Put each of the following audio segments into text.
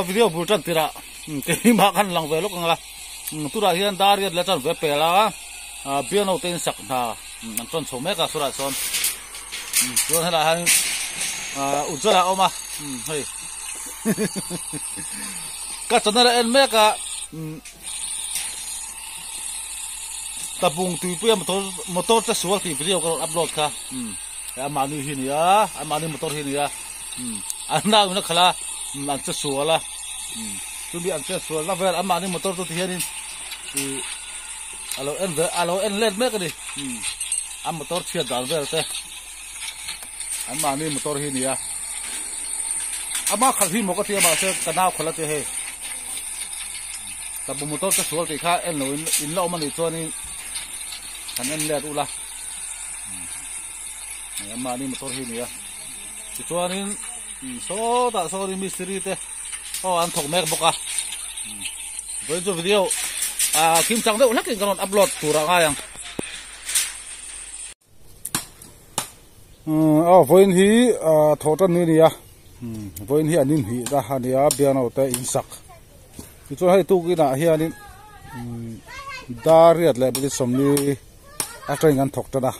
video bu chan tira ke ma kan lang ve lok ngala tu ra hian dar riat la chan ve pe la piano ten sak na an chon chome ka sura chon chon hala han ujala oma hei ka chonara en me ka tabung tu pu motor ta sual ti video ko upload ka amani hinia amani motor hinia anna una khala an cha suala tu bi an cha suala ver amani motor tu hianin alo en let me ka ni am motor chia dal ver te amani motor hinia ama khal hi mo ka ti ma se kana khala te he tabu motor ta sual ti kha en lo in lo man ni choni kan en let ula amani motor hinia ti chuanin so ta so ri mystery te an thok mek boka với cho video kim chang đâu lắc cái con upload tu ra ngay với hi thọ tan ni ya với hi anin hi ra hania piano te insak thì cho hay tu cái na hi anin dar riat le bi somni a train an thok ta na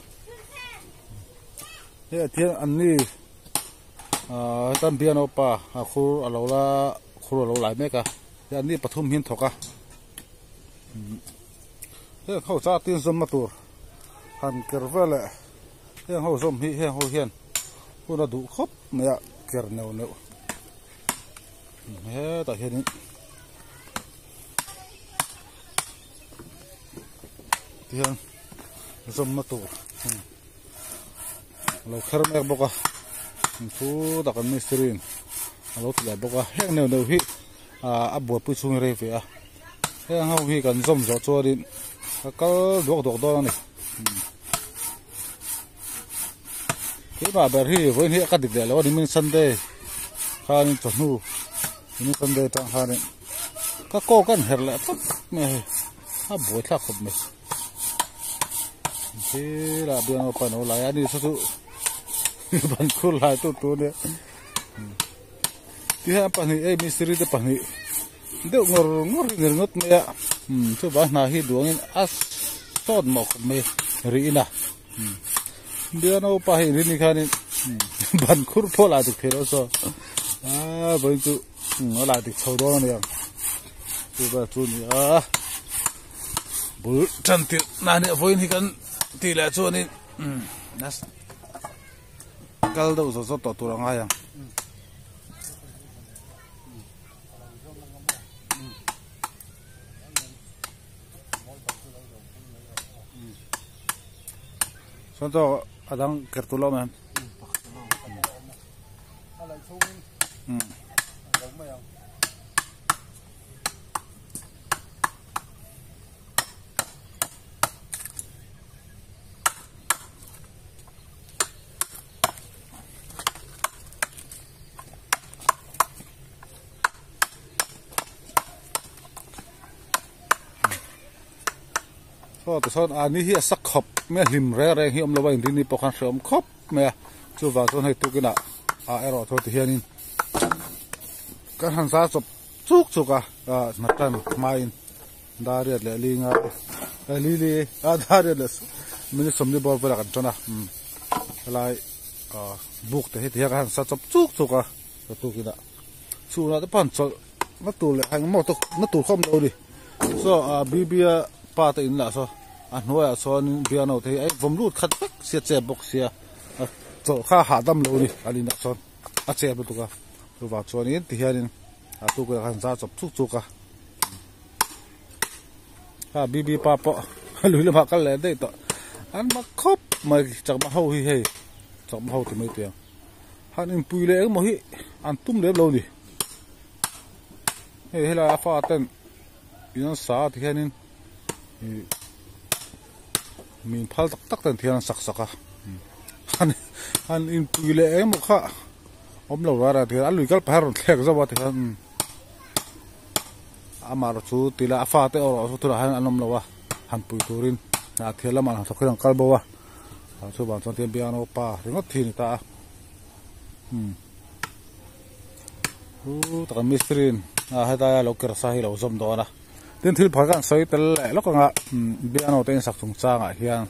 he thian an ni tan piano pa khur alola khur alo lai me ka ya ni pathum hin thoka he khau cha tin zom matur han kervele he ho zom hi he ho hian puna du khop me ya ker neu neu he ta hian tian zom matur lo kher me boka thu da kan mystery alo tu lai boka he neu neu hi a bo pu chung re ve a he hau hi kan zom zo cho din kal dok dok do ni ke ba ber hi voi hi ka dik de lo ni min sunday khan to nu ni sunday ta khan ka ko kan her la pap me a bo tha khop me ke la biang pa no la ya ni su ban khul la tu ne ti ha pa ni e mystery te pa ni de ngor ngot me ya chu ba na hi duangin as tot mo me ri ina dia no pa hi ni khanin ban khur phola tu phero so bai chu la ti chho do ne ya chu ba chu ni bul chan ti na ne voi ni kan ti la chu ni nas kal do so to tu ranga yang Sonto adang kertulo man. So son ani hi sak khop me lim re re hi om lo bain rini pokhan som khop me chu wa son hai tu kina ero tho ti hianin kan han sa chop chuk chuka na tan main dariat le linga li dariat le mini somni bor bor kan chona lai buk te hi kan sa chop chuk chuka tu kina chu na te pan chol na tu le hang mo to na tu khom lo di so bibia pa te in la so noya son piano te ai vom lut khat tak sia che box sia to kha ha dam lo ni alina son a che bu ka to wa chon in ti hianin tu ka han za chop chuk chuk ka bibi pa po lui le ma kal le dei to an ma khop ma chak ma ho hi he chak ma ho ti mai te han in pui le mo hi an tum le lo ni he hela fa ten in sa ti hianin min phal tak tan thian sak saka han in puile em kha om lo ra thi alui kal phar thek zawa thi han amar chu tila afa te oro chu ra han anom lo wa han pui turin na thela man ha khang kal bawa chu ba chon tian piano pa ringot thi ni ta ตักมิสตรีนให้ได้เราเกิดสาเหตุเราจมโดนะเดินที่พักกันสวยแต่ละแล้วก็เบียโนเต็งสักสงจ้างเฮียง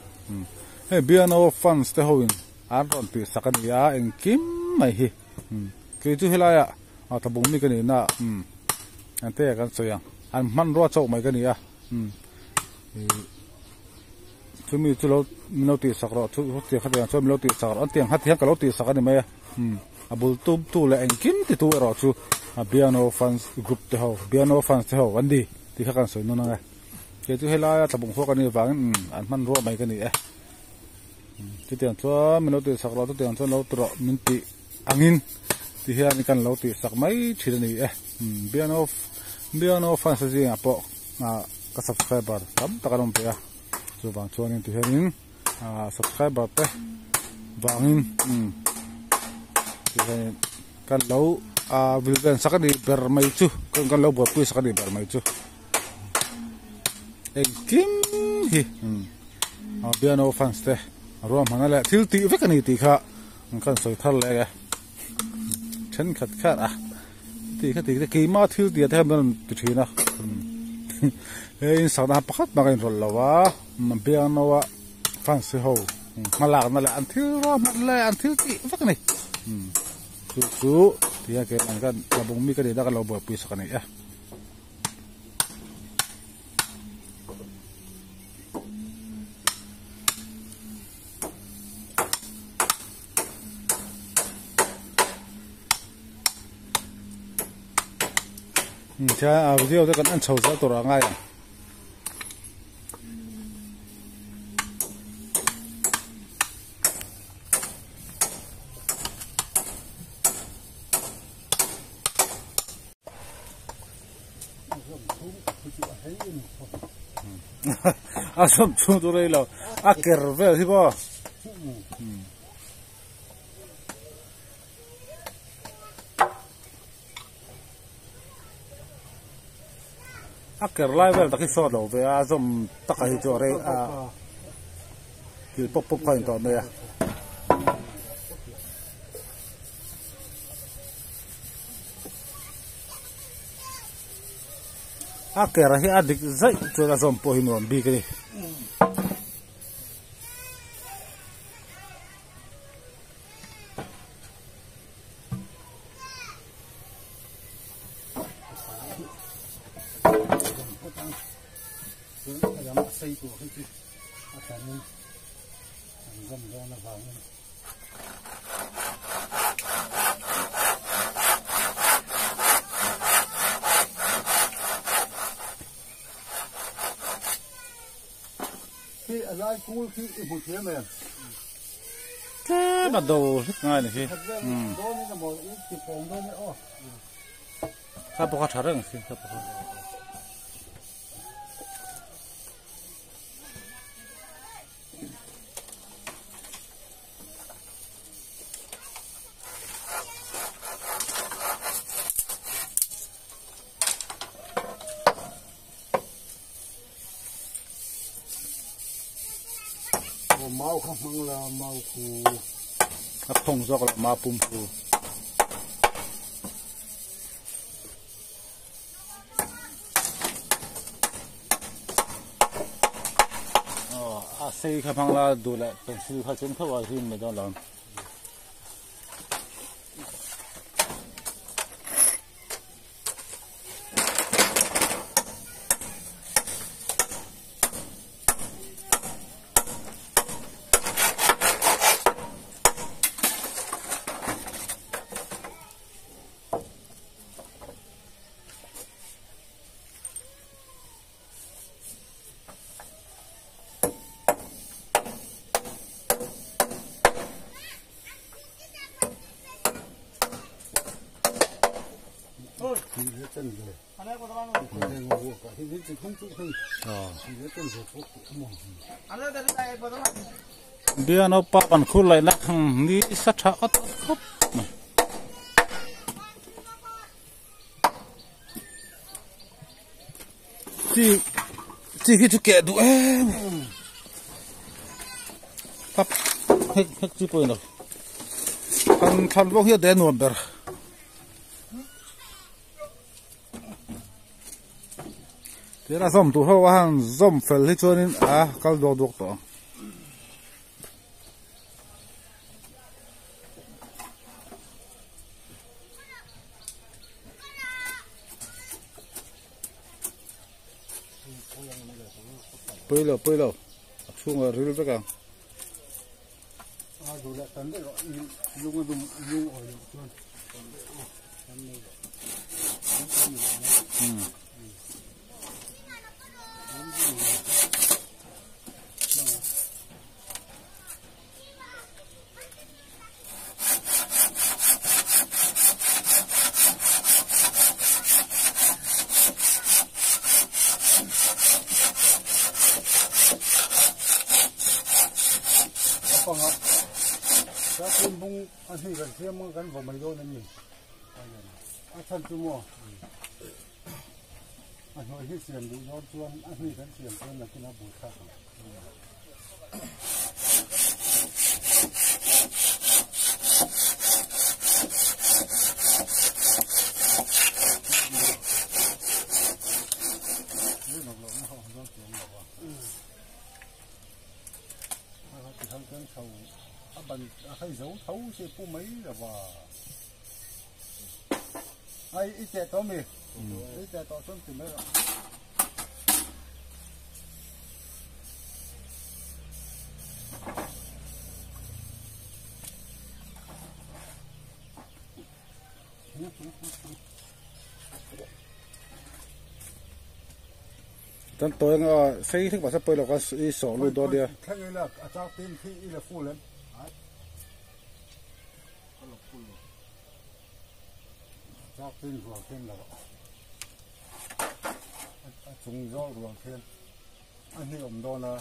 เฮ้เบียโนฟันสเตอร์วินอันตอนที่สักกันยาเองกิมไม่ฮีคือจู่เฮลายะตะบุงมีกันนี่นะอันเตะกันสวยอันมันรัวโจไม่กันนี่ช่วยมีช่วยเรามีเราตีสักรอช่วยตีขัดยังช่วยมีเราตีสักรออันเตียงขัดยังกับเราตีสักกันนี่ไหมบุลตูเลยเองกิมที่ตัวเราช่วยเบียโนฟันกรุ๊ปเท่าเบียโนฟันเท่าวันดีที่ข้ากันสวยนู่นไงเกี่ยวกับเฮลายะตะบุงพวกกันนี่ฟังอันมันรัวไม่กันนี่ที่เตียงช่วยมีเราตีสักรอที่เตียงช่วยเราตัวมินตีอังอินที่เฮียนี่กันเราตีสักไม่ชิดนี่เบียโนฟันสิ่งอ่ะพอก็ subscriber ทำตะการลงไปช่วยบางช่วงนี้ที่เฮียนี่subscriber ไปบางอินที่เฮียกันเราวิลเดนสักนิดเบอร์ไม่จู่กันเราบอกคุยสักนิดเบอร์ไม่จู่เอ็งกิมฮีเบียโนฟันสเตรวมมันนั่นแหละทิลตีเวกันนี่ตีข้ากันสวยทันเลยฉันขัดตีกี่มาทิลตีแต่มันตุชีนะเฮ้ยสักนาพักมากันรอแล้ววะมันเบียโนวะฟันสเฮามาหลักนั่นแหละอันทิลว่ามันเลยอันทิลตีเวกันนี่สู้ที่แกมันก็จะบ่งมีกันได้ก็เราบอกปีสักนี่ใช่เอาเดี๋ยวจะกันอันเช่าซะตัวง่ายสมชูตัวเลยแล้วเกิร์เวลที่บ่เกิร์ไลเวลตะกี้สอดเราไปสมตะกี้ตัวเลยคือปุ๊บกันต่อเนี่ยเกิร์ให้อดีตใจตัวสมพอหินวันบีกันนี่ที่อะไรกูที่บุตรเนี่ยมันแค่มาดูง่ายเลยสิถ้าพวกเขาเรื่องสิถ้าพวกเขาเมาข้างมังละเมาคูขับพงซอกละมาปุ่มคูสี่ขับพังละดูแลเป็นสี่ขับเส้นเข้าว่าที่ไม่ต้องลองเบียโนปะปันคุเลยนักนี่สัชอัดครับที่คิดจะแกะดูครับเฮกจีปุ่นเนาะทันว่าเฮียเดนวันเบอร์ thế là zoom tụ hậu hàng zoom phèn hết cho nên các đồ đục to bây giờ xuống ở rìu tất cả đồ lại tấn đấy rồi dùng ở luôn Saya pun bung asli kan saya makan bomai do nani. Asal cuma. Asal ini siam di do tuan asli kan siam tuan nak kena buka. Ini nak lawan hao do tuan lawan. Kalau kita kan tahu. Bạn hay giấu thấu xe phú mấy là và ai ít trẻ to mì ít trẻ to xuân thì mấy rồi Tân tối ngờ xây thức bảo sắp bơi là có sổ luôn đó đi. Thế là cháu tin khi là phu lên. Cháu tin ruộng thiên là chúng do ruộng thiên. Anh ấy ổn đó là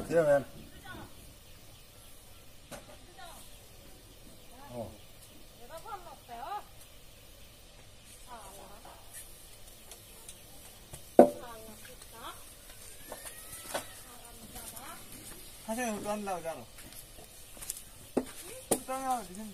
thế em. 하세요. 또 한다고 하잖아. 땅이야, 지금.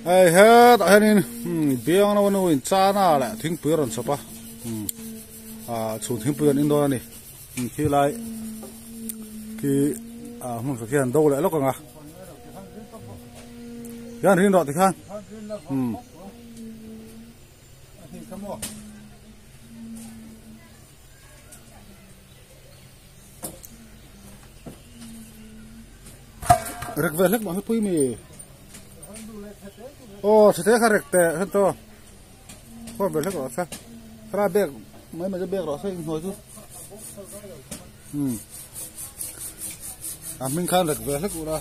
Ai hết anh nên biếng nó nó in cha na lại thính bưởi rồi sapa chủ thính bưởi in đó này khi lại khi không phải hiện đâu lại lúc nào cái anh đó thì khăn rực về lúc mà hết pui mì sẽ thế khá rực tệ hơn to có về lúc đó sao ra bẹc mấy mà cái bẹc đó sao ngồi chứ mình khá rực về lúc đó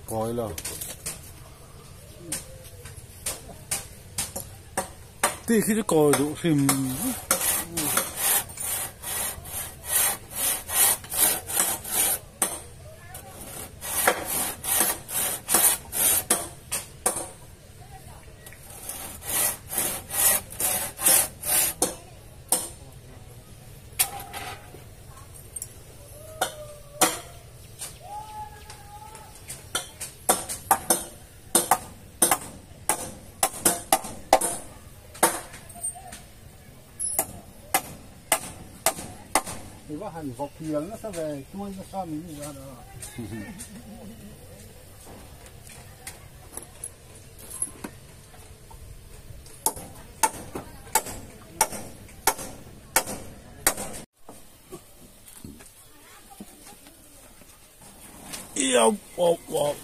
còi rồi tí khi cái còi đủ phim thì bác hành vọc kiếng nó sẽ về chui nó sao mình ra đó Yêu, wow, wow.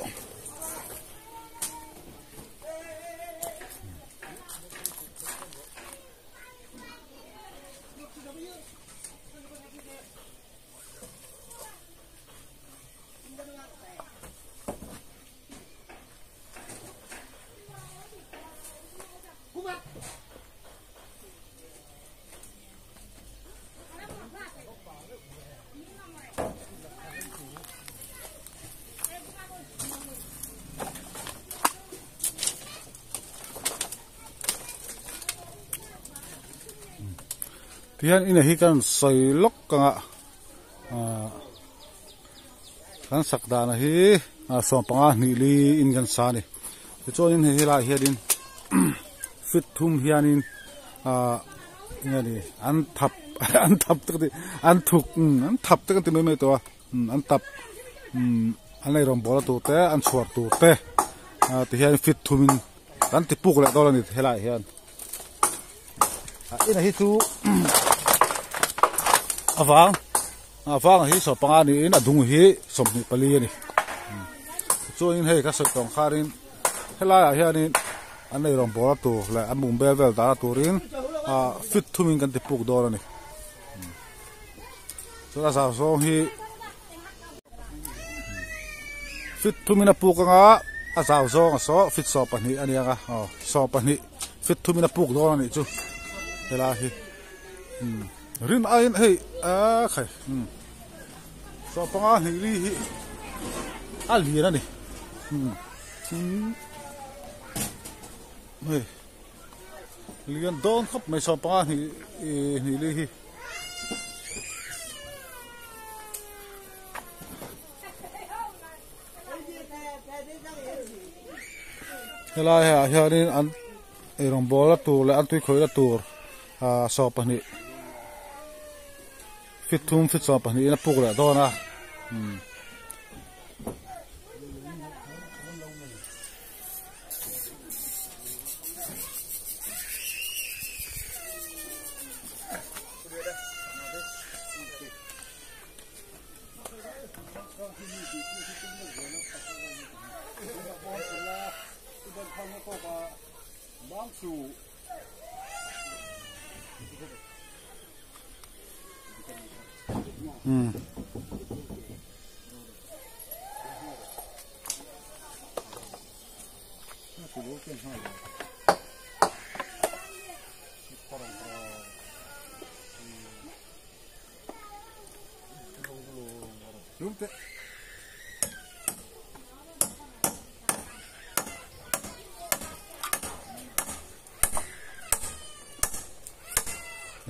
Thì hiện nay kan soi lok kanga kan sakda na hi som panga ni li in kan sa ni cho in hi la hian in fit thum hianin ngani an thap te an thuk an thap te kan ti me to an tap an lai rom bola tu te an chuar tu te ti hian fit thumin kan ti puk la dol ni hela hian ina hi tu avang hi so panga ni in adung hi som ni pali ni cho in hei ka so tong kharin hela hianin an nei rom bola tu la an mum bel vel da turin fit thumin kan ti puk dor ni so la sa so hi fit thumin a puk nga a zaw zo nga so fit so pa ni ania nga so pa ni fit thumin a puk dor ni chu hela hi rin ain hei khai so panga hi li hi ali na ni hei lian don khop mai so panga hi li hi hela ha hianin an erong bola tu la an tui khoi la tur so pa ni fit thum fit so pa ni na puk la do na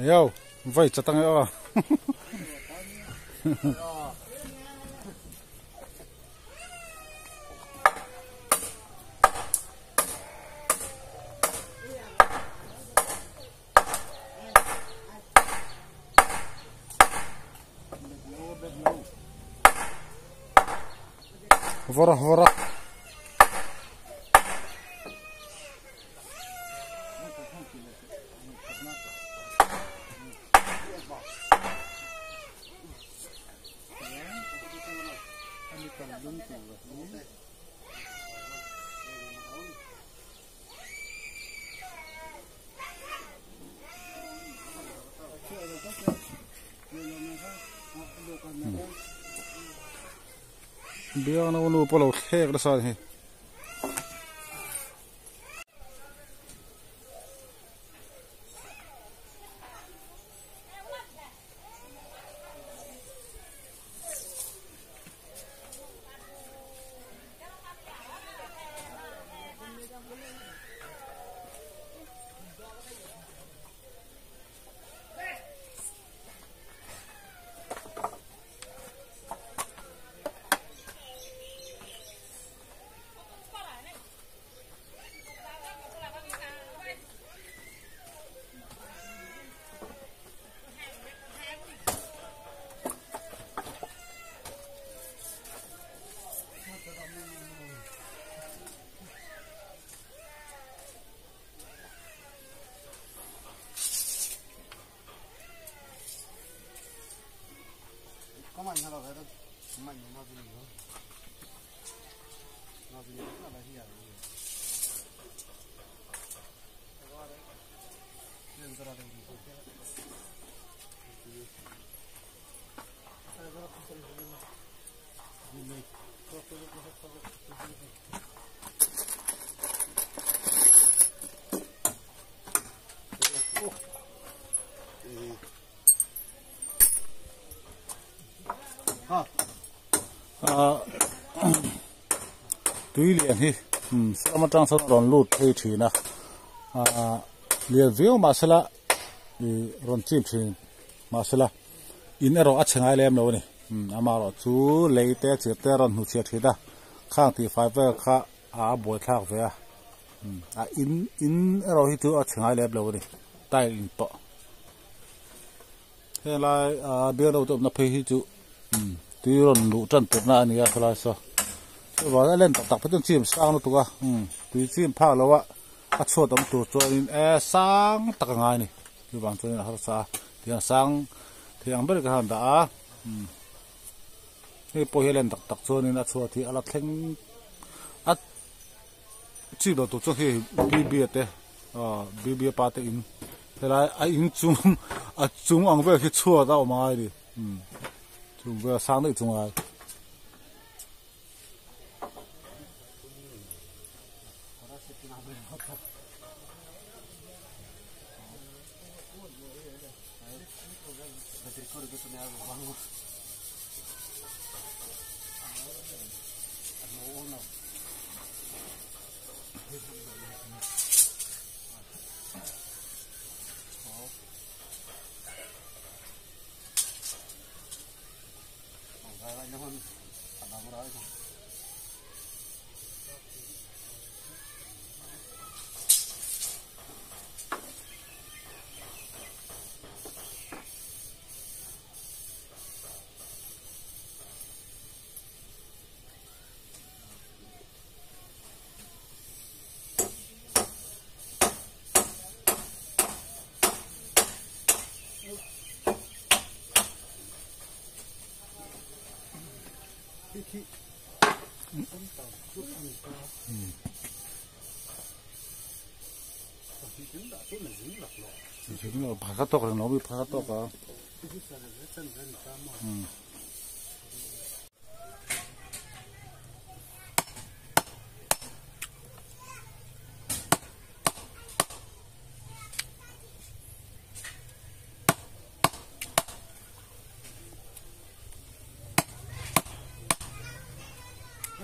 Yo, vậy cho tăng yo. Vora. Biar na uno polo hek da sa he. Come on, hello, hello. Come on, you're not doing it. tuy liền hi sao mà trang sân ròn lụt thì chỉ na liền view mà sẽ là ròn chim chỉ mà sẽ là in ở đó chẳng ai làm đâu nè ama rồi chú lấy té chỉ té ròn hụt chết thì ta khang thì phải về khá bồi khác về in ở đó thì chú chẳng ai làm đâu nè tay in to thế là bây giờ tụi nó phải hi chú tuy ròn lụt chân tụi nó này là sao và lên tập phải chim sang nó tụi tuy chim phá lâu á chua tấm tụi cho nên sang tắc ngay này như bạn cho nên là sao thì sang thì anh biết cái hàng đã cái bôi lên tắc cho nên là chua thì là thanh chỉ đồ tụi cho thì bia thế bia ba thế in thế là in chúng anh biết cái chua đâu mà đi chúng về sang đấy chúng ai 지금 바깥도 그래 너무 바깥도가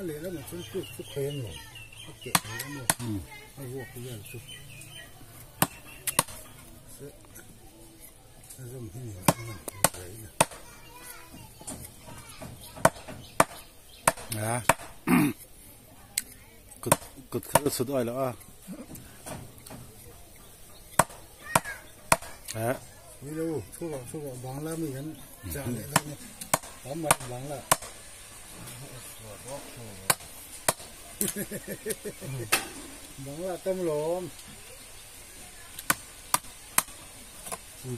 내려면 쭉 거였노. 밖에 내려면 아이고 그냥 쭉. 좀 힘이 야, 끝 수도 알아. 아, 이래요. 초가 망라면 잘해. 엄마 망라. 망라 tâm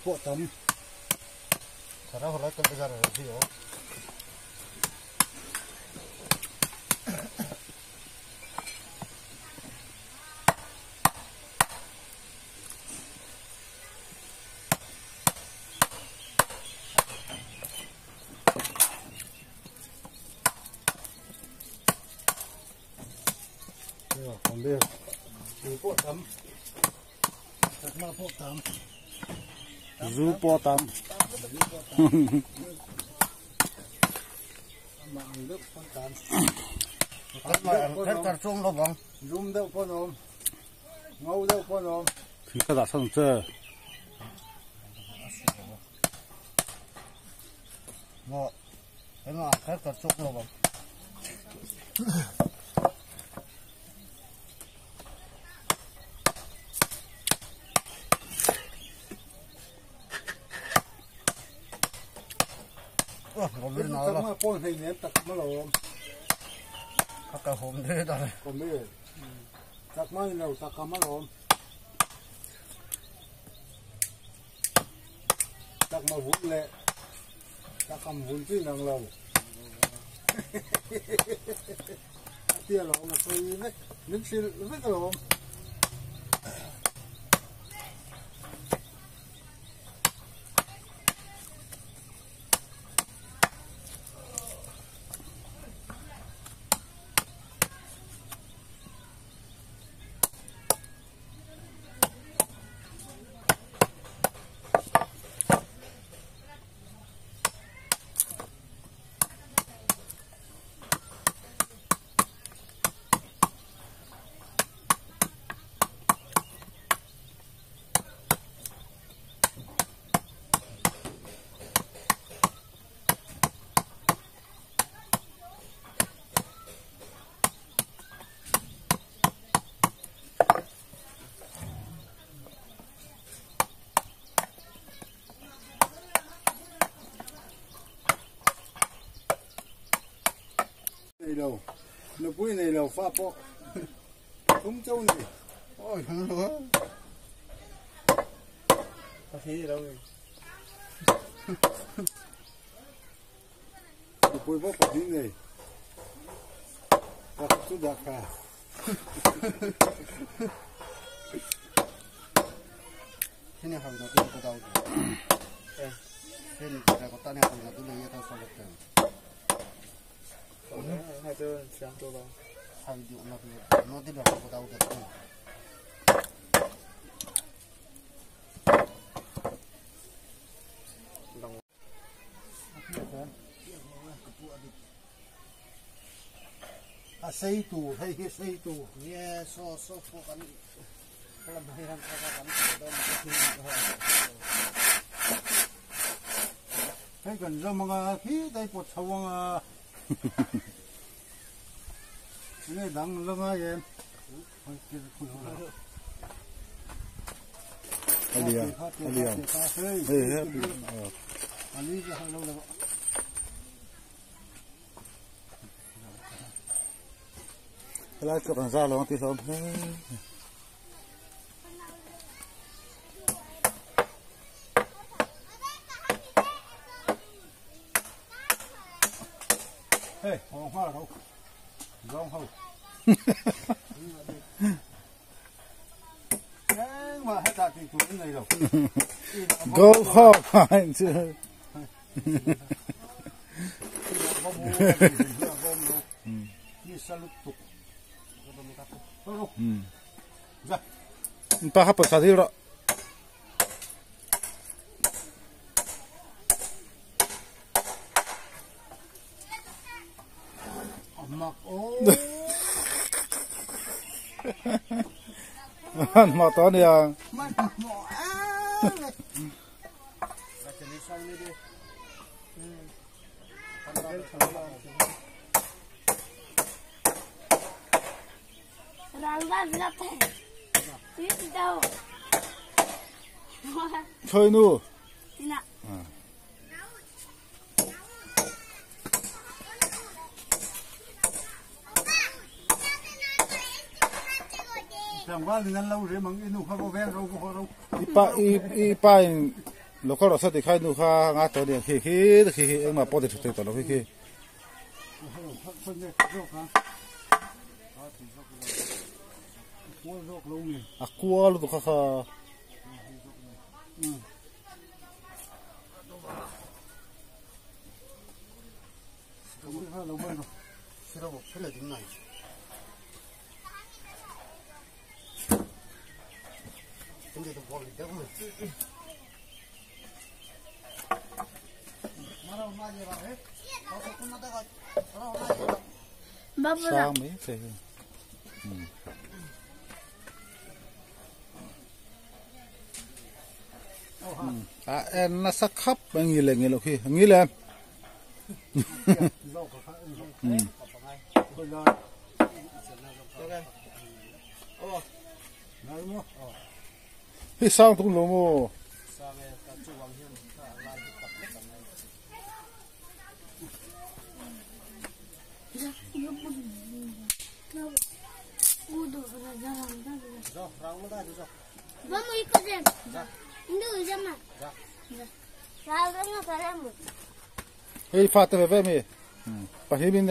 bộ tấm thật ra hồi nãy tôi ra là gì đó còn bây giờ bộ tấm thật là bộ tấm rú po tam hết cả chung đâu bằng rung đâu có nôm ngâu đâu có nôm thì các bạn xong chưa ngọ thế mà hết cả chung đâu bằng còn bên nào là con hình ném tặc mà lồm các cái hôm thế đây còn bây giờ tặc mấy lâu tặc mà lồm tặc mà vun lệ tặc cầm vun chứ năng lâu tia lo mà tôi nước xí rất là lo này đâu nó bụi này đâu pha bọ không châu này ôi không nữa có thấy gì đâu rồi bụi bọ bọ này và chút đặc cả thế này hàng nó cũng có đâu thế này có tan hàng nó cũng lấy tao sao được hai đứa sáng tôi vào hàng dụ nó đi được có đâu được xây tù hay cái xây tù nghe so phụ cắn làm hay làm sao cắn thấy gần ra mà khi đây bột sầu à này đang lưng ai em Ali Ali cái lâu rồi lại chụp ảnh ra luôn tí xong hey hoa hoa đâu rong hầu mà hết cả thì tụi này rồi go home chứ pa hapa sadiro mặc ô mà to đi à thôi nu chẳng qua thì ngăn lâu rồi mà cái nụ không có ven đâu có đâu ipa lúc đó sao thì khai nu kha ngã tới đi khi mà bỏ đi thực tế rồi khi cua lu kha không biết lâu bên rồi sẽ đâu thế là tiếng này 근데 또 뭘 때문에 말하고 말이라 해? 어서 끝나다가 말하고 말이라 sao mấy thế em nó sắc khắp nghĩ là khi nghĩ là cái sao cũng lố mồ Vamos ir correndo. Indo já mais. Já venho queremos. Ei, fata bebê me. Para rir bem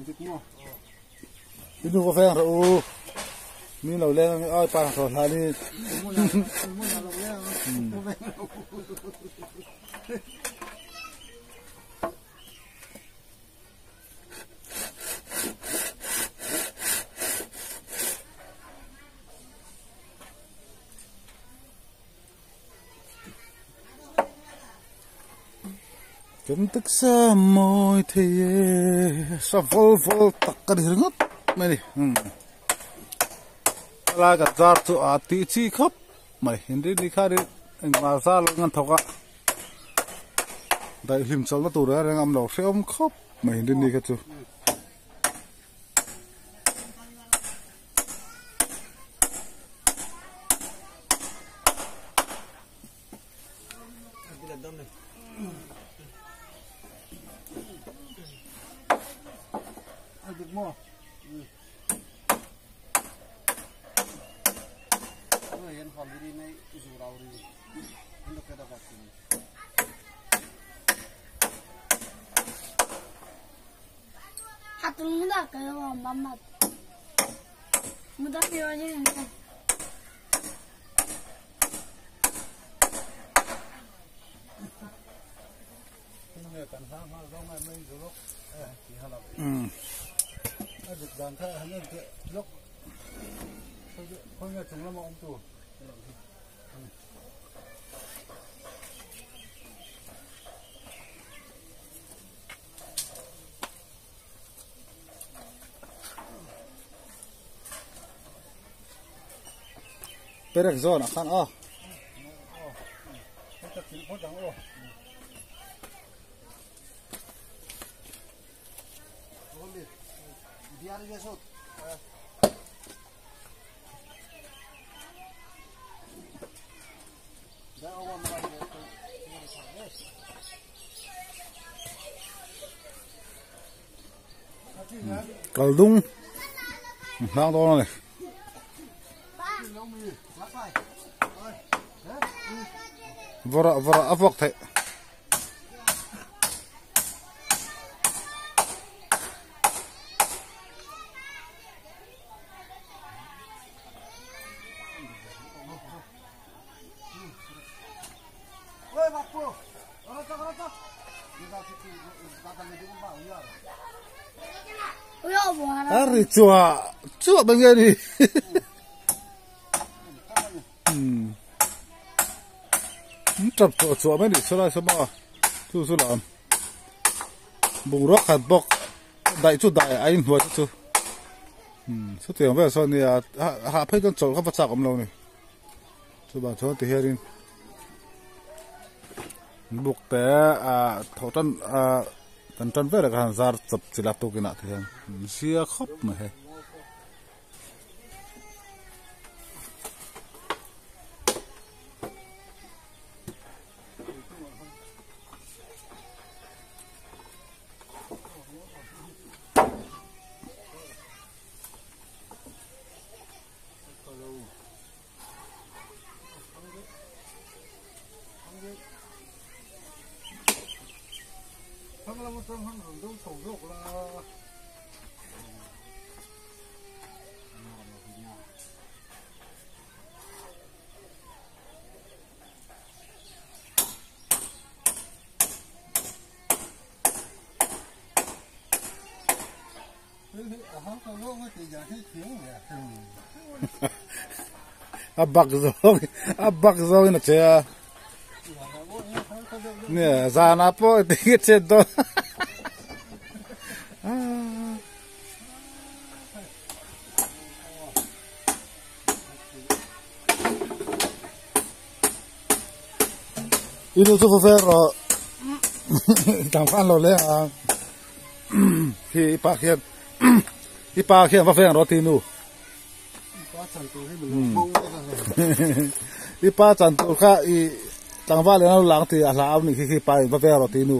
đi nu có phèn rồi ô mi lẩu lên ơi pa rồi là đi Chúng tức sa môi thì sa vol vol tắc cái gì ngất mày đi là cái jar cho tí chi khắp mày hiện đi khai đi anh mà ra là ngăn thọc á đại hiểm sầu nó tụt ra đang âm đầu sẽ ôm khắp mày hiện đi cái chú Hatun muda kayo mama. Muda kayo niyan. Đàn thơ hắn lên lúc không nghe chúng nó mà ông chủ Perek zona kan oh kita telepon dong oh boleh biar dia sot dah awal mulai Kaldung lang to này vora vora avok thế Ari chua bên kia đi chập chua mấy đi xưa xem mà chú xưa làm bù róc hạt bọc đại chút đại anh nuôi chút số tiền về sau này hạ phải con chậu không phát sạc ông lâu này chú bảo cho thì hiện buộc té thổ chân tận chân về là hàng zar chập chỉ là tôi cái nọ thì xia khóc mà hết abak zong na che nè ra na po thì chết đó ino cho ferro tang fan lo le hi pa khian va ferro tinu i pa chan tu kha i tangwa le na lang ti a la am ni khi pa va ferro tinu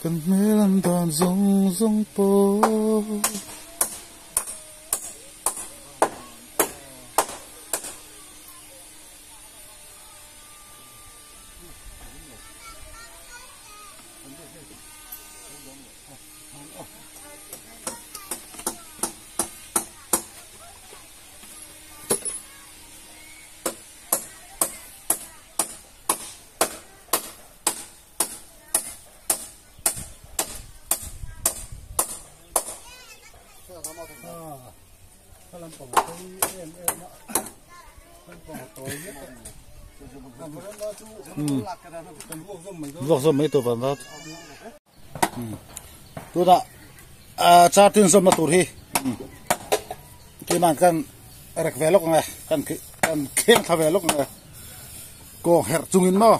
kan melan dan zong zong po luộc dâm mấy tổ phần đó tôi đã cha tin dâm là tổ hi cái này cần rek về lúc này cần khen thà về lúc này cô hẹn chung in mà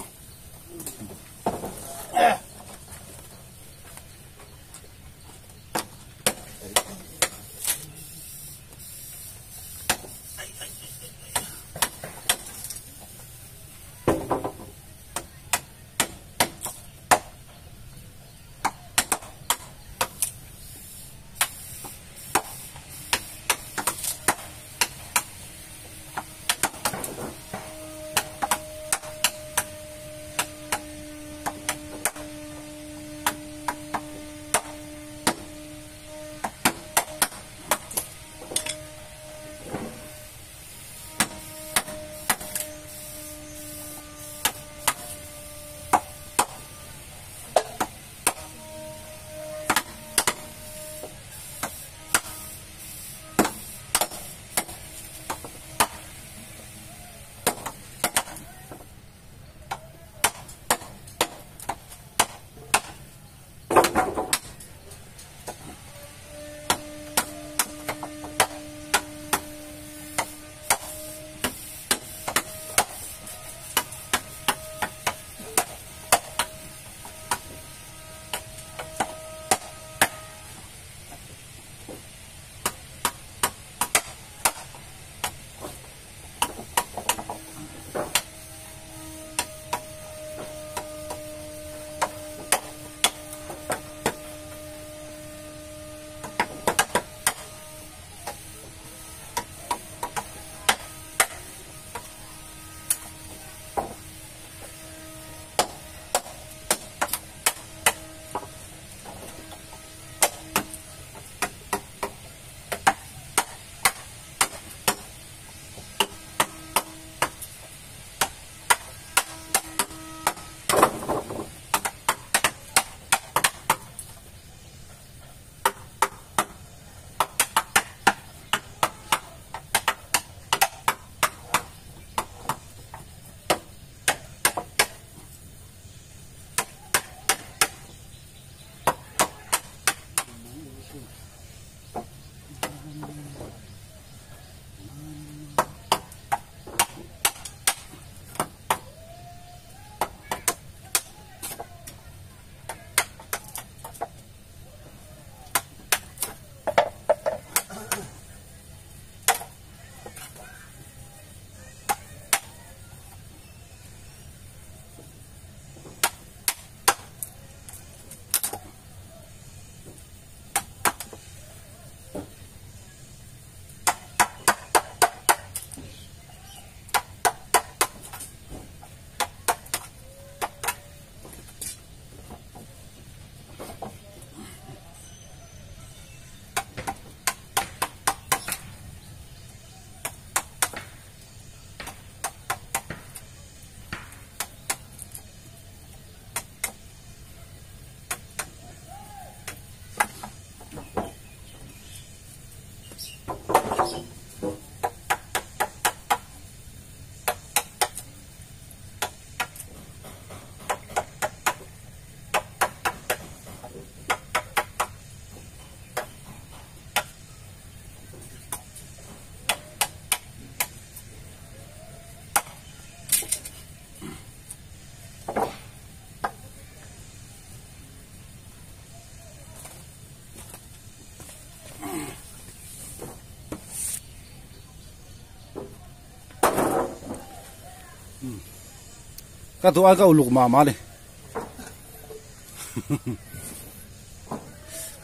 cái tụi anh cái lục mà đi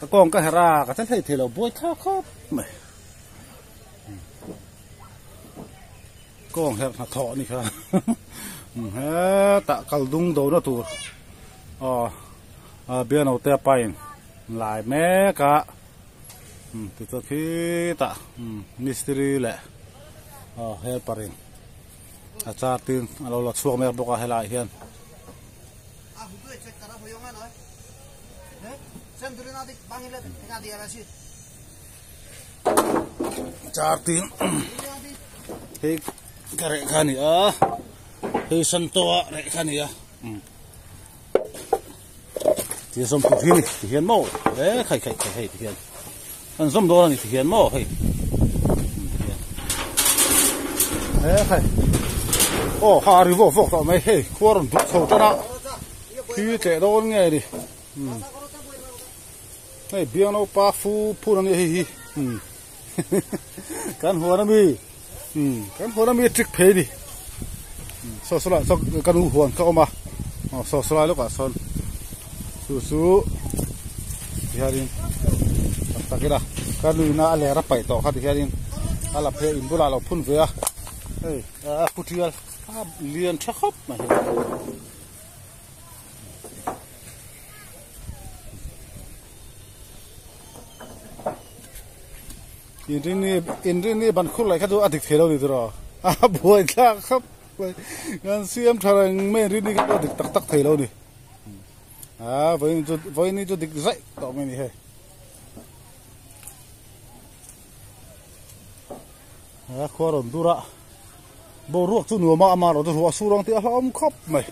cái con cái ra cái thấy thì là bôi thao khóc mày con hẹp thọ này kha tạ cầu dung đồ nó tụt bên đầu tè pain lại mé cả từ từ khi tạ mystery lệ helperin cha tin alo lak suak mer boka helai hian cha tin he cái rễ khăn này thì sân to rễ khăn này thì xong thực hiện thực hiện mẫu đấy khai thực hiện ăn xong đó này thực hiện mẫu hay đấy khai hà đi vô tao mày hey khoa rồi đục sầu cho nó khi chạy đâu nghe đi hey biếng nó pa phu nó này hi kan hoa nó mi trick phê đi so lại so kan huan ka oma so lại lúc à son su hiarin takira kaluna ale ra pai to khat hiarin ala phe in bula lo phun ve ei putial lian thakop ma in ban khul lai kha do adik thelo ni dro boi kha khap gan siam tharang me ri ni ka adik tak thelo ni với ní cho địch dậy tao mới đi hè khoa rồi tu ra bầu ruột tu nửa mà rồi tu ruột su rong thì ông khóc mày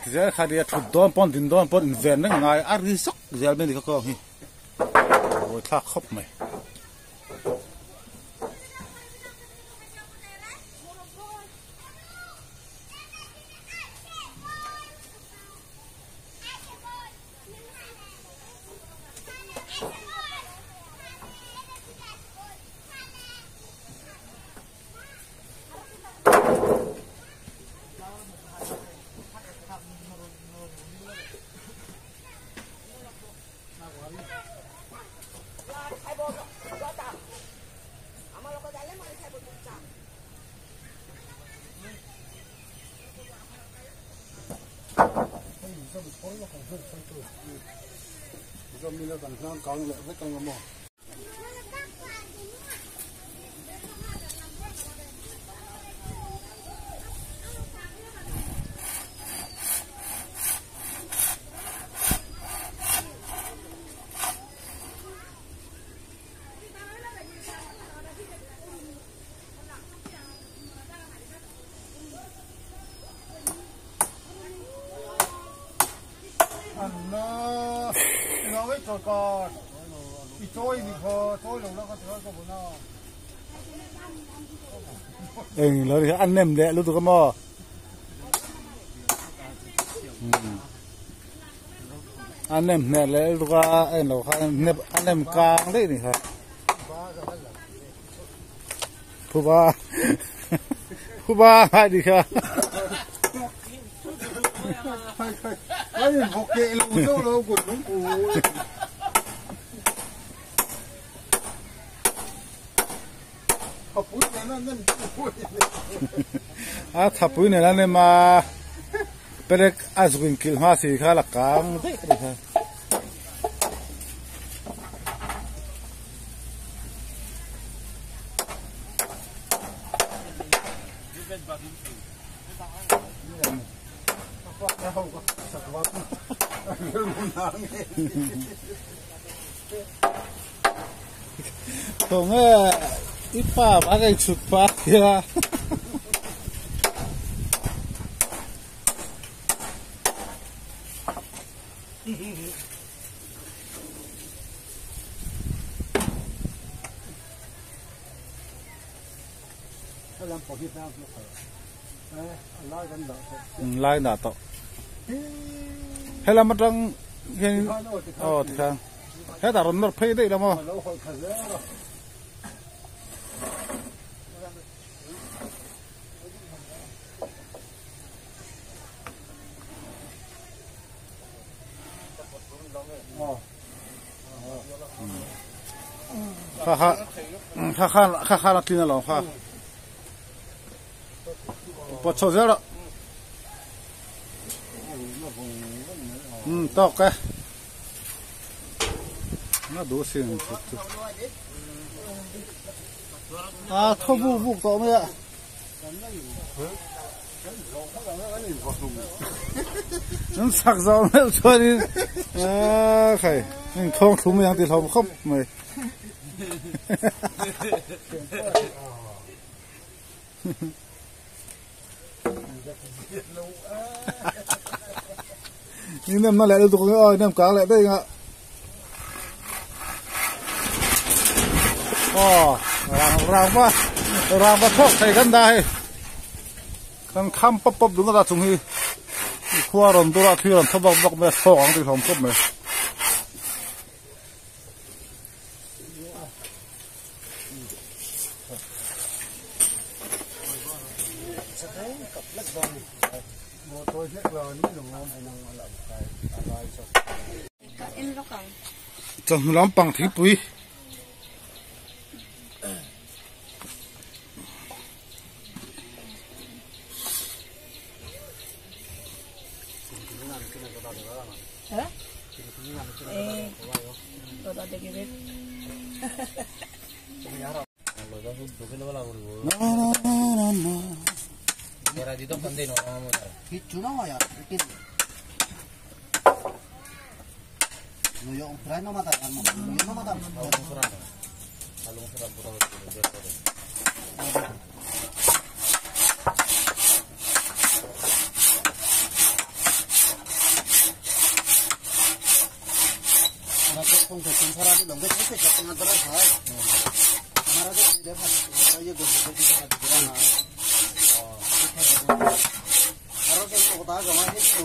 thì giờ khai đi chụp đòn pon invent đấy ngay ari sắc giờ bên đi có hi ôi thác khóc mày nó ấy rồi còn đi trôi thì phờ trôi rồi nó có thừa có bữa nào nó thì ăn nem đẻ lúc tôi có mò ăn nem nè lấy lúc nó ăn nem càng đấy này hả phu ba hai đi kha ấy một kệ luôn đâu đâu quần đúng cù tháp bún này là nem mà perek azguin kilma si kha là càng đấy kha không ít pa ba cái chụp pa kia lai nà to hay là mất răng thì sao hết ta run nó phê đấy đâu mà kha là tin là kha bớt sốt rồi đó to cái nó đủ xinh thôi bu to mấy ạ nó sặc dầu nó cho đi khẩy không thúng miếng thì không khóc mày nhưng em nó lại được tụi ơi em cá lại đây ạ rang va thok thai gan dai kan kham pop pop dunga da chung hi khuwa ron tura thiran thabak bak me thok ang ti thom khop me chẳng lắm bằng thí bùi Yung friend no mata kan mo. Yung mata. Kalung sarap pura Aku pun betul sarap dong. Betul sih ketengah terus hai. Hamaरा तो देखा ये गोल की बात पूरा ना और के को ता गवा है तू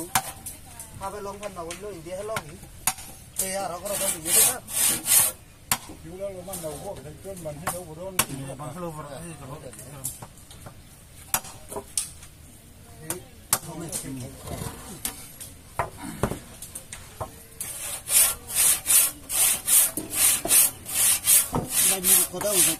हाबे लोग फन ना बोलो इंडिया है लोग ते यार अगर तो ये देखा क्यों लो मन ना वो चन मन है वो रोन बाहर लो पर है Ini kota udah.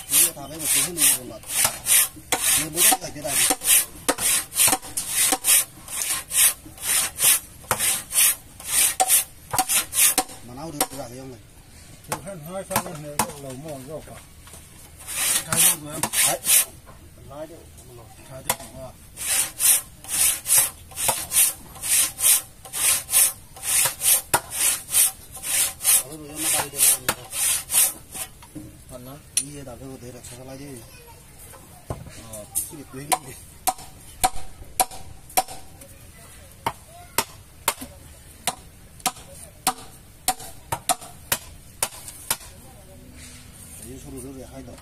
Ini tapi masih ini bulat. Ini bulat tak kita ini. Mana udah berapa yang ni? Tuhan hai sama ni kalau mau jauh pak. Thái luôn rồi em. Đấy. Nói đi. Thái đi không à. Ở đây nó tay đi làm gì. Phần nó. Đi đào cái để đặt sang lại đi. Cái tuyến đi. Ini suruh dulu ya, hai dah.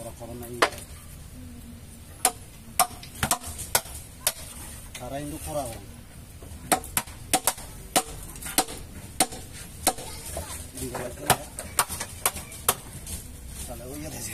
Orang-orang ini cara itu kurang di bawah ya kalau ya deh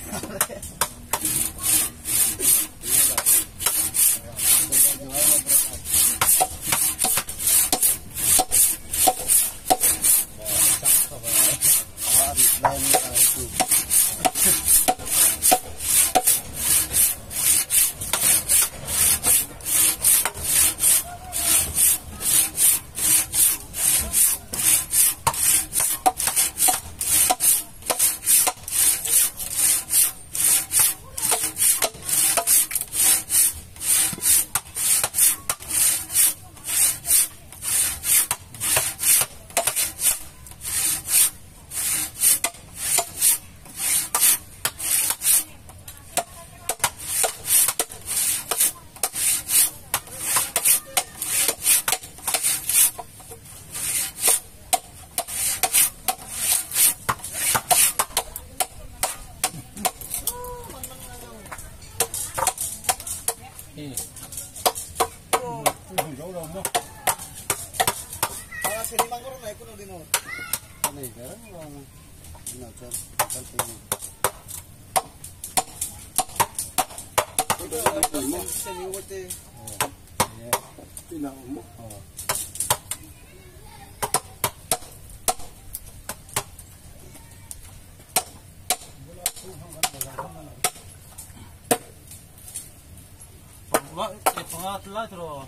들어.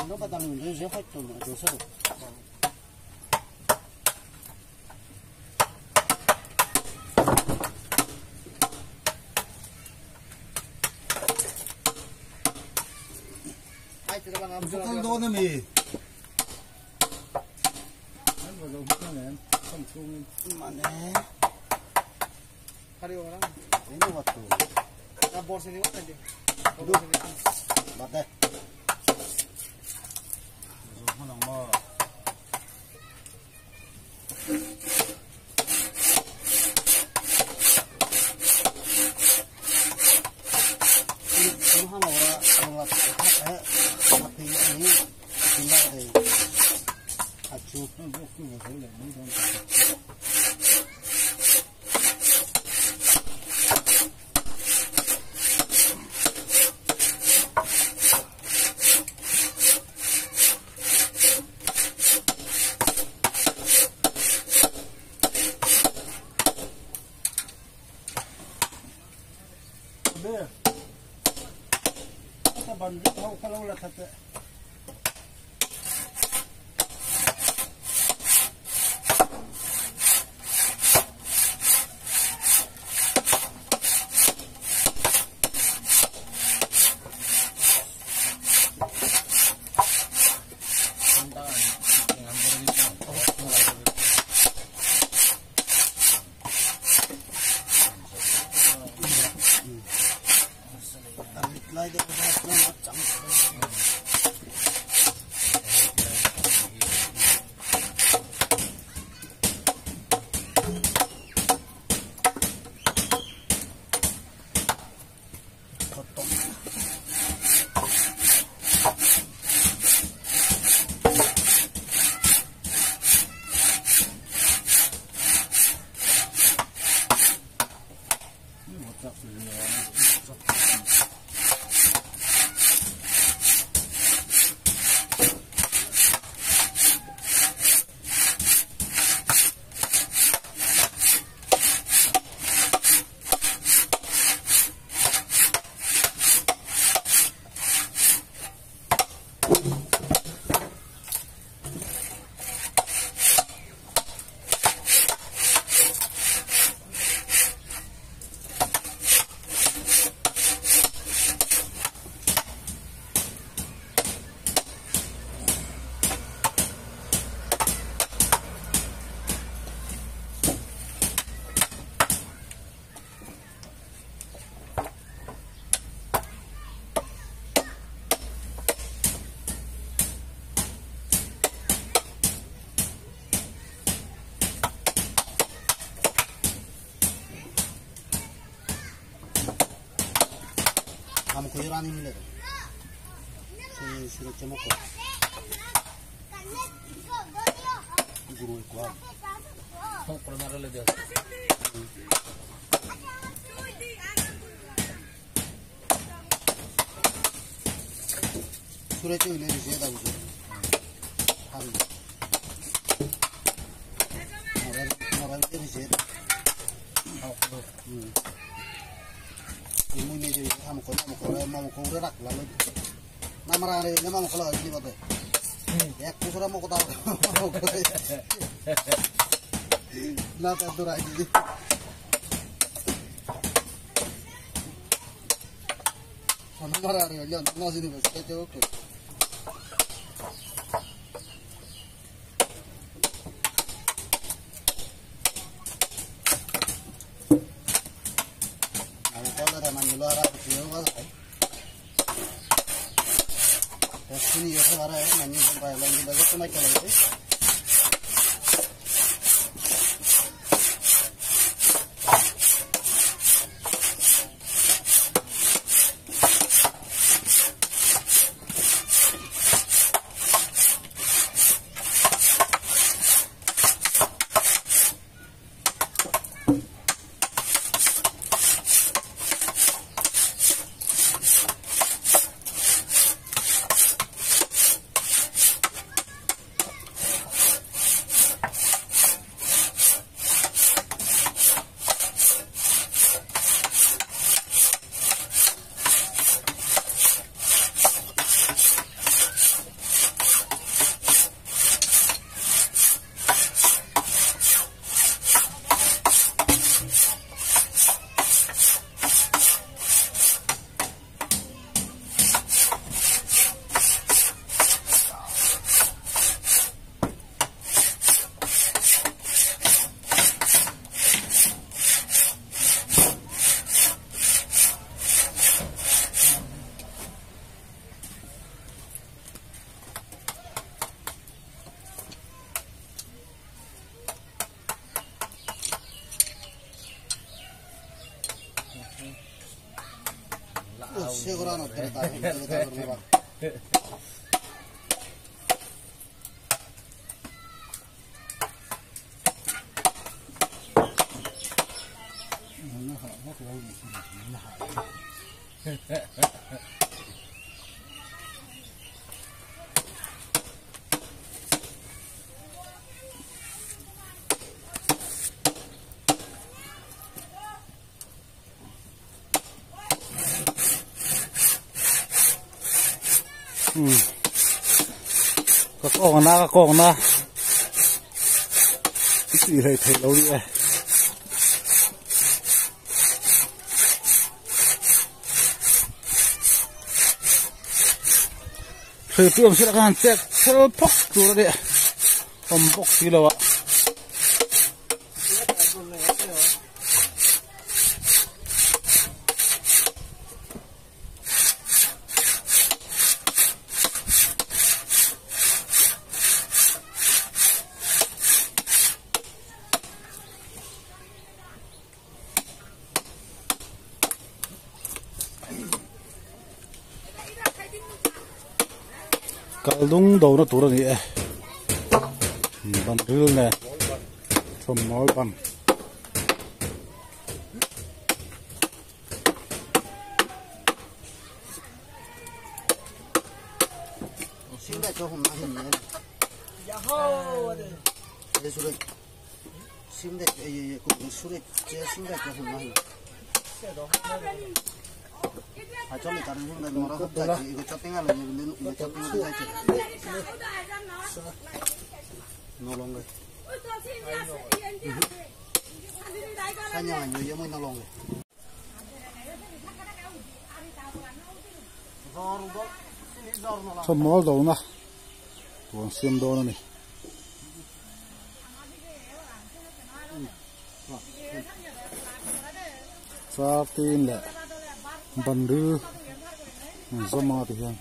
nó bắt đầu mình sẽ phát triển ở chỗ sâu. Không đốt nữa mì. Anh vào dầu hút này, không chung mà nè. 가리고 가라. Ini waktu. 나 버스니 왔는데. Bắt đây. Rồi nó mơ. Ini hanya orang mati ini tinggal di acuh bukan betul ini. Deh, kita banding kalau ulah kata. Lại được nó chẳng kamu kuyuran ini deh. Sudah cemok. Guru kuat. 형 얼마를 내야 술에 좀 내주세요, 보죠. 하루. 뭐라 때리세요. Ini meja itu kamu mau rerak lalu. Nama rare nama mau kalau ini betul. Ya aku sudah mau ketawa. Nah tentu lagi. Nama rare lihat nasi ini betul oke. Sini ya sekarang ya, nanya sampai lagi bagus tuh naik lagi. segura no te está bien. các con na cái gì này thấy lâu đi à thời tiết sẽ là cái chết theo phốc rồi đấy không phốc gì đâu ạ kalung đầu nó tụt rồi bàn rương này thầm nói bàn xin đại cho hôm nay hình này đây số đây xin đại cũng số đây xin đại cho hôm nay à cho người ta đi hôm nay nó hấp dẫn thì cái cho tiếng là mình lên cho tiếng là nó lông rồi hai nhà nhiều giống nó lông rồi thầm nói đầu na còn xem đồ này sa tin là bàn rư do mà thì hơn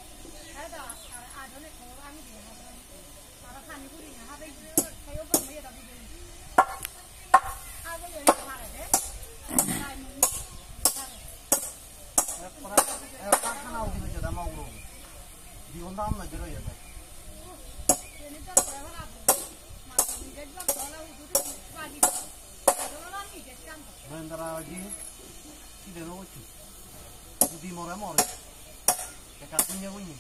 di more cái cắt nhau cái gì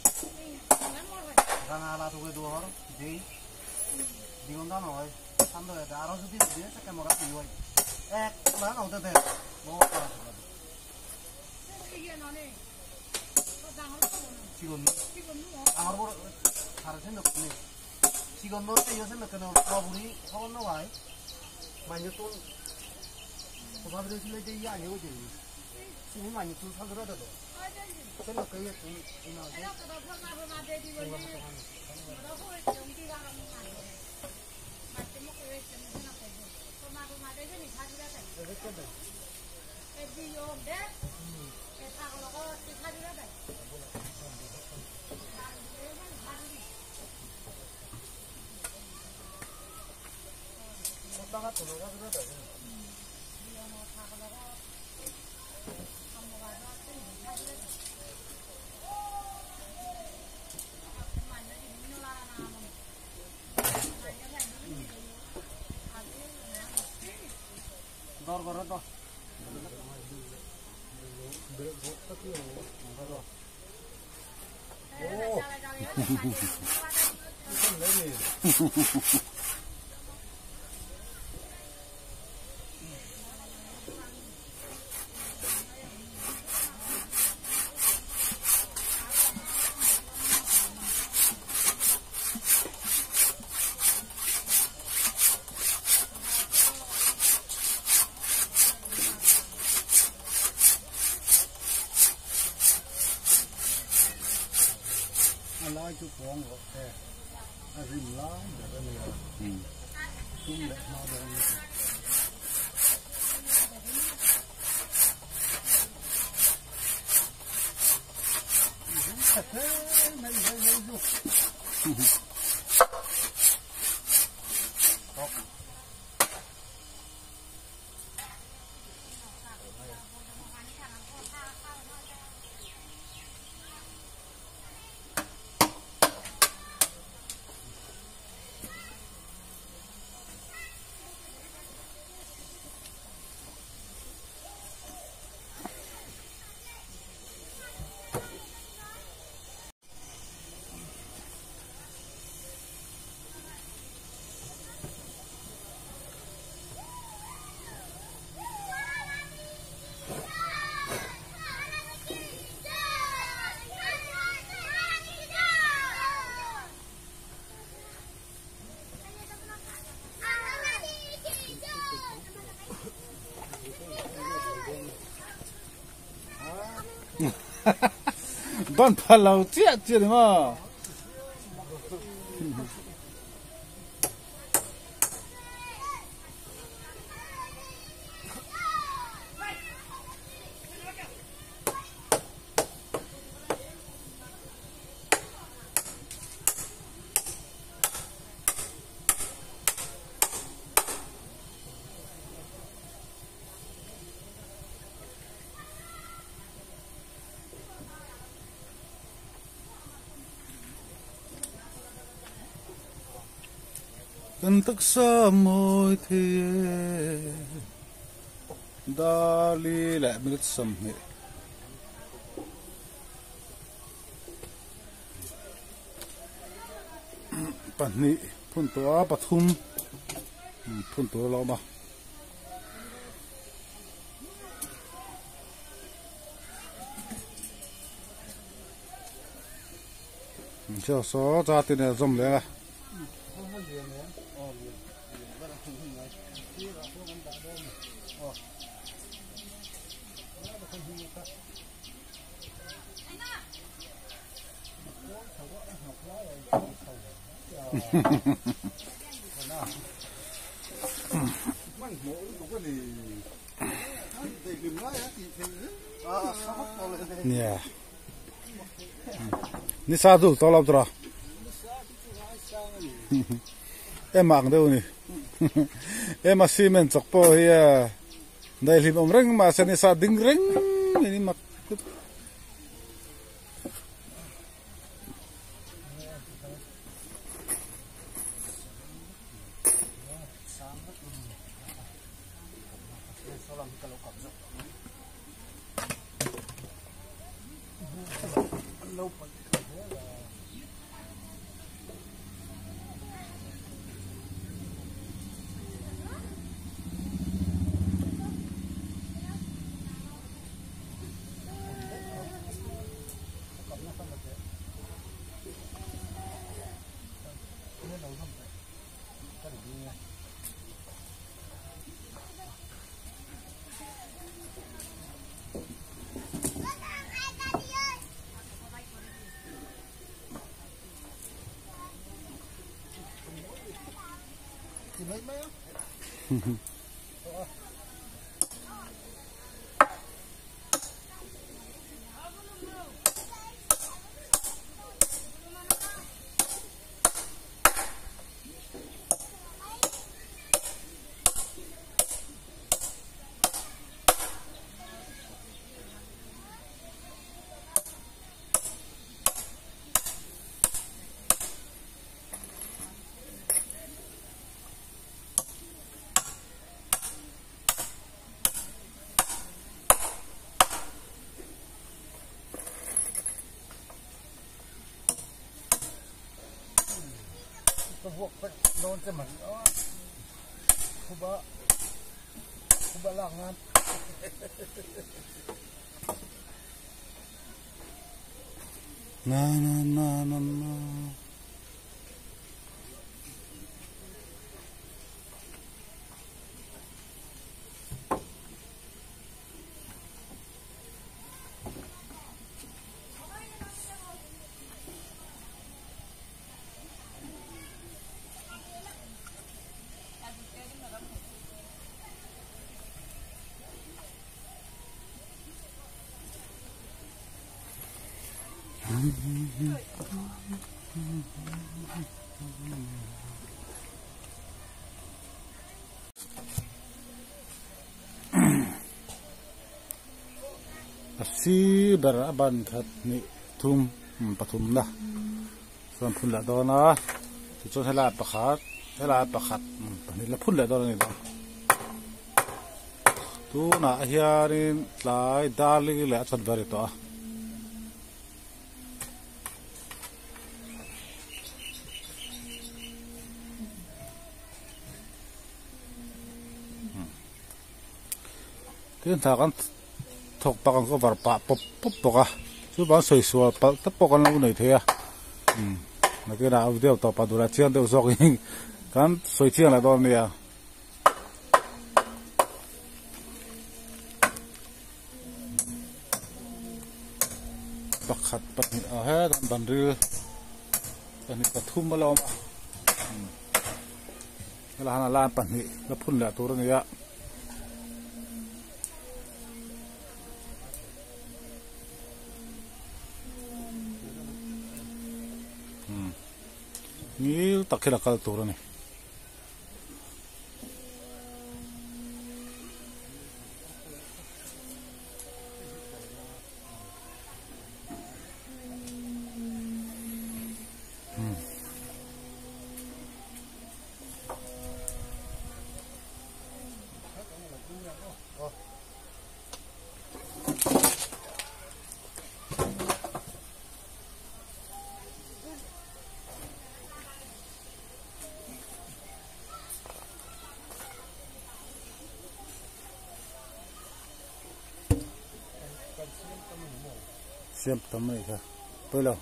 là tụi cái đồ gì đi con đó rồi ăn rồi đã rồi chút tí sẽ cái món đó gì vậy lá nào tao thế bố 지금 아무로 다른 생각 없네. 지금 너 때 요새 몇 개는 와불이 서원 나와. 많이 또 고사들이 실내 제 이해 아니고 지. 지금 많이 또 사들어도. 생각 그게 좀 이나게. Dor gorot to. Nói chút con rồi, rìm lá để cái này, chung để nó rồi. ban pha lau chia chia đi mà cần tức sa môi thì dali lại biết sầm hệ bản nị phun toa bát thum phun toa lo mà cho số ra tiền này dòng lên à nè ni sa du to lắm rồi em mang đâu nè em mà xi men chọc po hi đây lim om reng mà sen sa ding reng ini mak buộc phải đôn cho mình đó không bỡ lòng ăn na na na na na si beraban khat ni thum pathum na son phun la do na chu hela pakhat pani la phun la do ni da tu na hiarin tlai dali le chat bari to tin ta kan thok pa kan ko var pa pop poka chu ba soi so pa ta pokan lo nei thea na ke na video to pa dura chian de zok in kan soi chian la don ya ขัดปัดนี่เฮ้ยบันเรือปัดนี่กระทุ่มมาแล้วมาเวลาหน้าล้านปัดนี่แล้วพุ่นแหละตัวนี้อะนี่ตักแค่ละกันตัวนี้เสียมทำไมครับไปแล้ว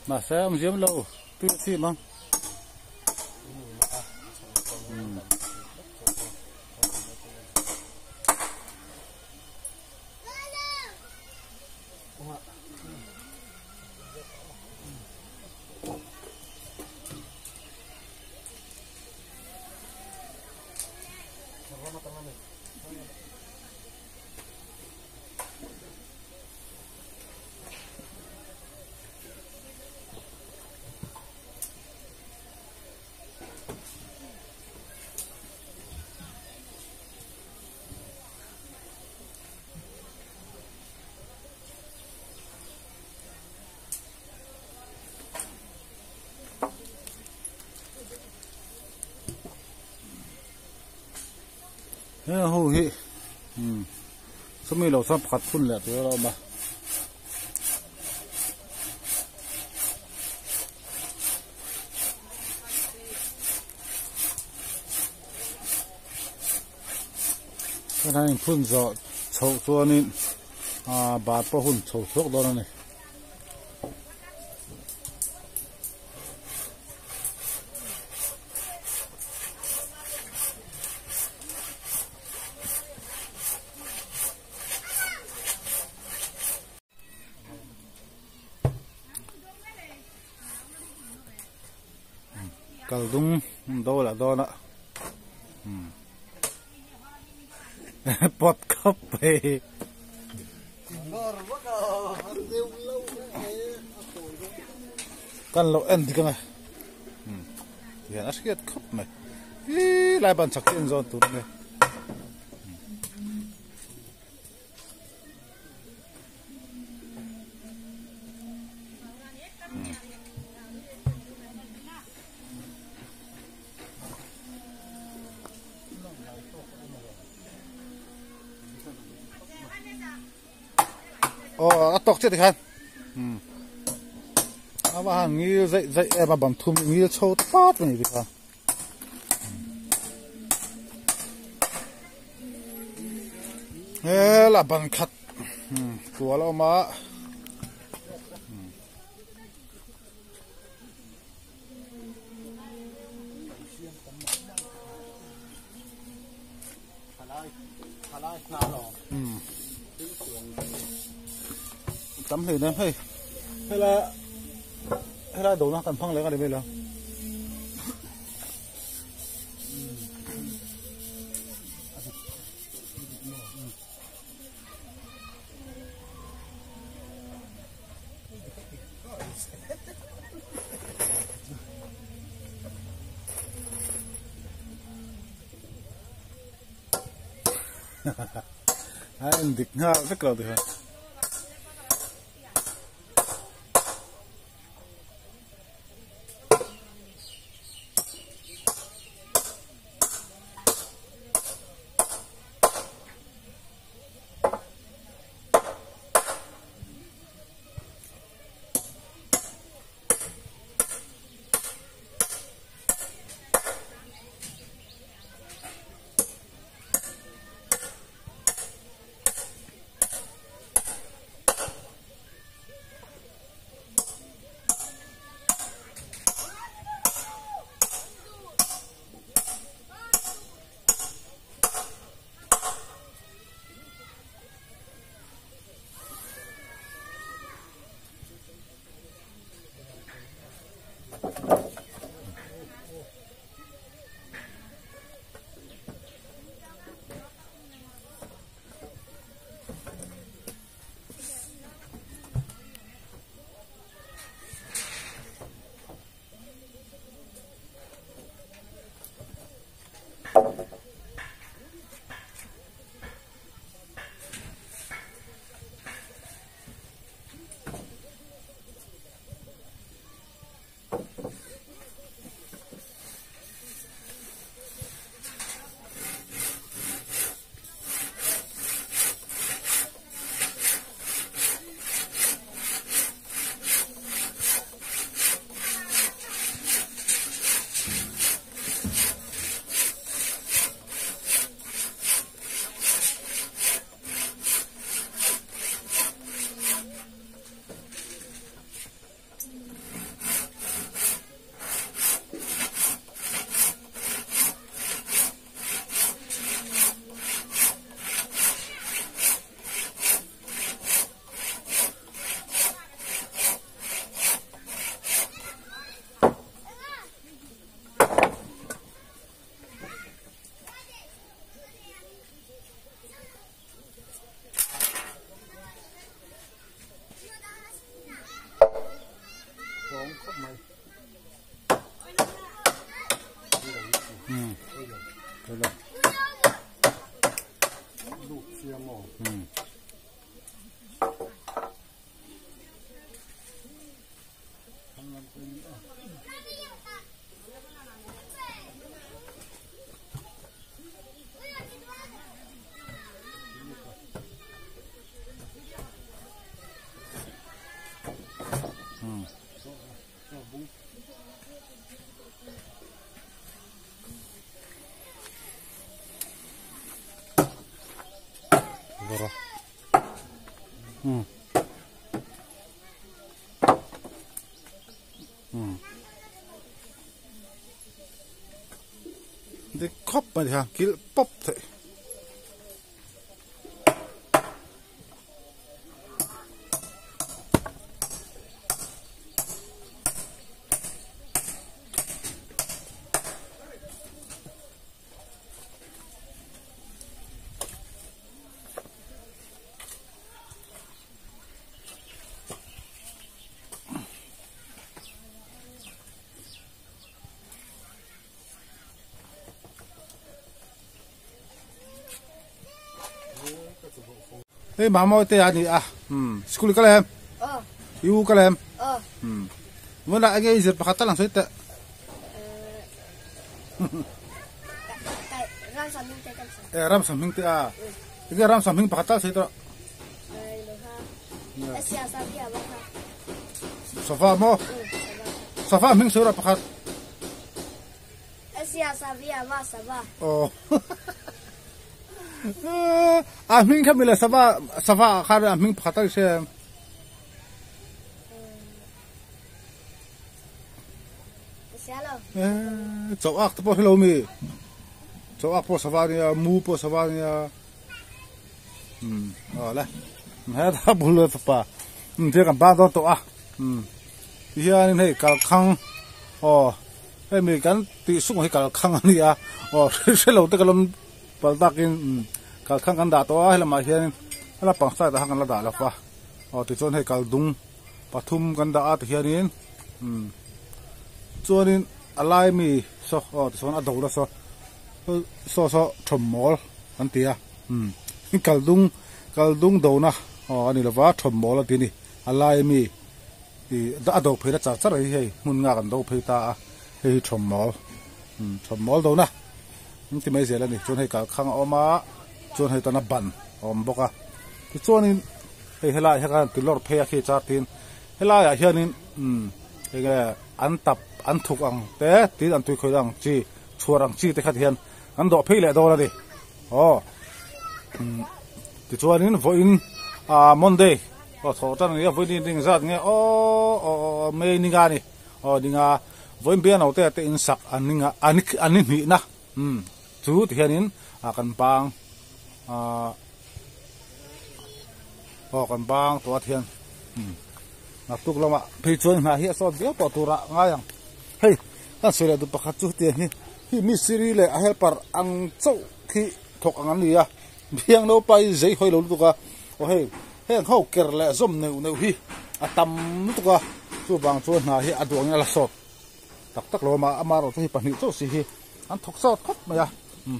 มาแซมเยี่ยมเราตื้อสิมั้งเฮ้ยโหเฮ้สมัยเราสับขัดพุ่นแหละตัวเรามาถ้าทางพุ่นจะโฉบตัวนี้บาดพอหุ่นโฉบทุกตัวนั่นเองกระดุมโดนละโดนละปอดเข้าไปกันเราเอ็นดีกันไหมเห็นอะไรกันขับไหมลายบันชักเอ็นจอนตัวนี้อ๋อตกเจ็ดกันเอาว่างี้ใจมาบันทุมงี้โชว์ป๊าดนี่ดิครับละบันขัดตัวเรามาจำเลยนะเฮ้ยให้ละโดนนะกันพังเลยกันได้ไหมล่ะ anh địch nga rất là được để khóc mà thì hàng kia bóp thế thế mà mọi thế anh à school cái em yêu cái em mới lại anh ấy giật bắt tay làm sao thế ram saming te à cái ram saming bắt tay sao sofa mo sofa mình sửa bắt oh mình không biết là sofa khai mình bắt tay xem cháu ác tập hello mi cháu ác po sofa nia mu po sofa nia là hết đã bùn lợn tập thế còn ba đó à hiện nay cả khang cái mình cái tỷ số hay cả khang anh à sẽ lâu tới cái lắm bảo ta cái cả khang cái đá to hay là mà hiện là bằng sai đã khang là đá là pha tỷ số hay cả dung pathum cái đá thì hiện cho nên alai mi so tỷ số là đầu là so thầm mol anh tia kaldung do na ani lawa thom mol atini alai mi da do phei da cha cha rei hei mun nga kan do phei ta hei thom mol do na ti mai zela ni chon hei ka khang oma chon hei ta na ban om boka ti chonin hei helai ha kan ti lor phei a khi cha tin helai a hianin hei ga an tap an thuk ang te ti an tui khoi ang chi chuarang chi te khat hian an do phei le do la di ti chuanin voin Monday thọ tan ni voin ding zat nge me ni ga ni dinga voin bian au te in sak aninga anin ni na chu ti hianin kan bang kan bang to thian na tuk lama phei chuan na hi so dia po tura nga yang hei tan sele du pakhat chu te hi mi siri le a helper ang chau khi thok ang ani ya biang no pai zai hoi lo tu ka hei heng ho ker le zom neu hi atam tu ka chu bang chu na hi aduang la so tak lo ma amaro chu hi pani chu si hi an thok so khop ma ya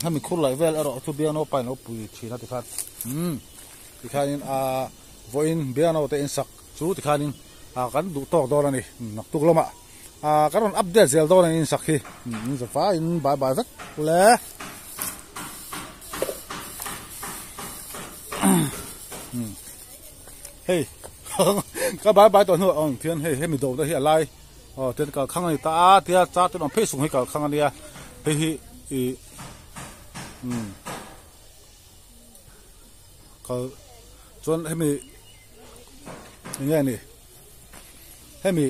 ha mi khul lai vel aro chu biang no pai no pui chi na ti khat ti khanin voin biang no te in sak chu ti khanin kan du tok do la ni nak tuk lo ma karon update zel do la in sak hi in za fa in bye bye vek le hey ka bye to no on thian hey mi do da hi alai ten ka khang ai ta tia cha ten on facebook hi ka khang ania pe hi ka chon hemi nghe ni hemi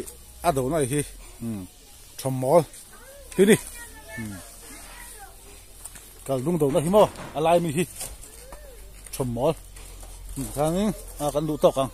ado na hi thomol hi ni ka lung do na hi mo alai mi hi thomol kan du tok ang